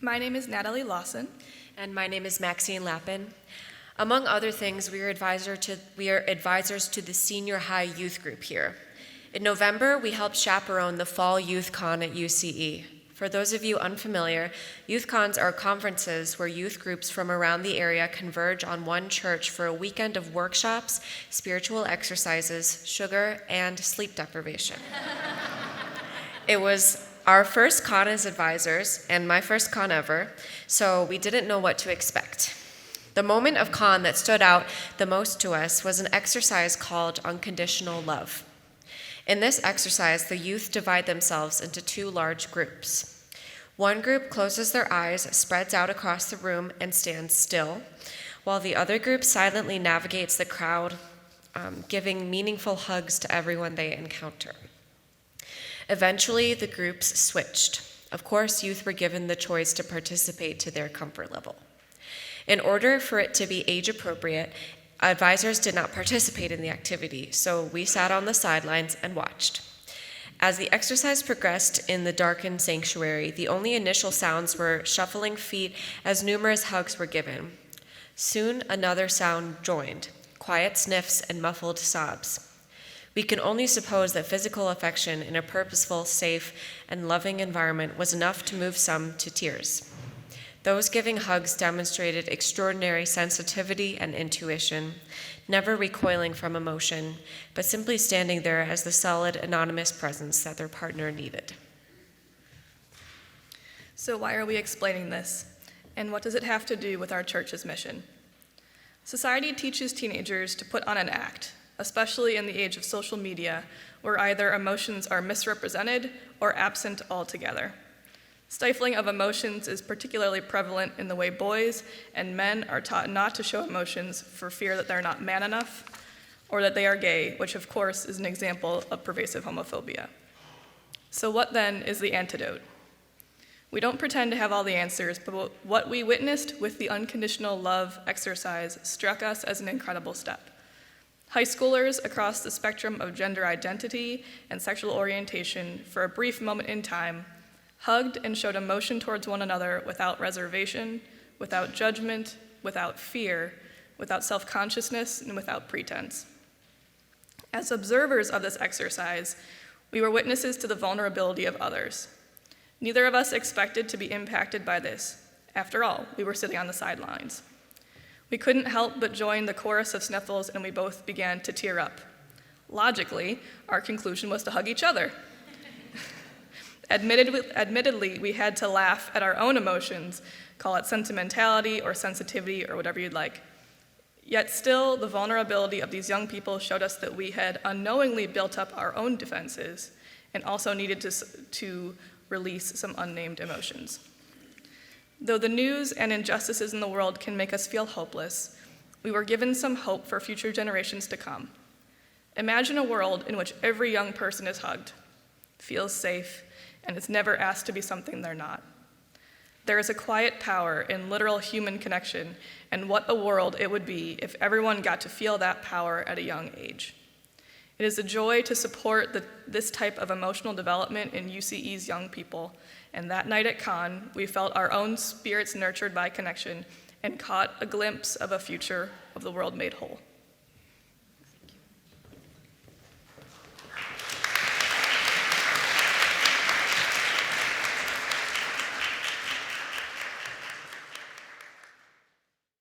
My name is Natalie Lawson. And my name is Maxine Lapin. Among other things, we are advisors to the senior high youth group here. In November, we helped chaperone the Fall Youth Con at UCE. For those of you unfamiliar, youth cons are conferences where youth groups from around the area converge on one church for a weekend of workshops, spiritual exercises, sugar, and sleep deprivation. It was our first con as advisors, and my first con ever, so we didn't know what to expect. The moment of con that stood out the most to us was an exercise called Unconditional Love. In this exercise, the youth divide themselves into two large groups. One group closes their eyes, spreads out across the room, and stands still, while the other group silently navigates the crowd, giving meaningful hugs to everyone they encounter. Eventually, the groups switched. Of course, youth were given the choice to participate to their comfort level. In order for it to be age appropriate, advisors did not participate in the activity, so we sat on the sidelines and watched. As the exercise progressed in the darkened sanctuary, the only initial sounds were shuffling feet as numerous hugs were given. Soon another sound joined, quiet sniffs and muffled sobs. We can only suppose that physical affection in a purposeful, safe, and loving environment was enough to move some to tears. Those giving hugs demonstrated extraordinary sensitivity and intuition, never recoiling from emotion, but simply standing there as the solid, anonymous presence that their partner needed. So why are we explaining this? And what does it have to do with our church's mission? Society teaches teenagers to put on an act, especially in the age of social media, where either emotions are misrepresented or absent altogether. Stifling of emotions is particularly prevalent in the way boys and men are taught not to show emotions for fear that they're not man enough or that they are gay, which of course is an example of pervasive homophobia. So what then is the antidote? We don't pretend to have all the answers, but what we witnessed with the unconditional love exercise struck us as an incredible step. High schoolers across the spectrum of gender identity and sexual orientation, for a brief moment in time, hugged and showed emotion towards one another without reservation, without judgment, without fear, without self-consciousness, and without pretense. As observers of this exercise, we were witnesses to the vulnerability of others. Neither of us expected to be impacted by this. After all, we were sitting on the sidelines. We couldn't help but join the chorus of sniffles, and we both began to tear up. Logically, our conclusion was to hug each other. Admittedly, we had to laugh at our own emotions, call it sentimentality or sensitivity or whatever you'd like. Yet still, the vulnerability of these young people showed us that we had unknowingly built up our own defenses and also needed to release some unnamed emotions. Though the news and injustices in the world can make us feel hopeless, we were given some hope for future generations to come. Imagine a world in which every young person is hugged, feels safe, and is never asked to be something they're not. There is a quiet power in literal human connection, and what a world it would be if everyone got to feel that power at a young age. It is a joy to support this type of emotional development in UCE's young people, and that night at Con, we felt our own spirits nurtured by connection and caught a glimpse of a future of the world made whole.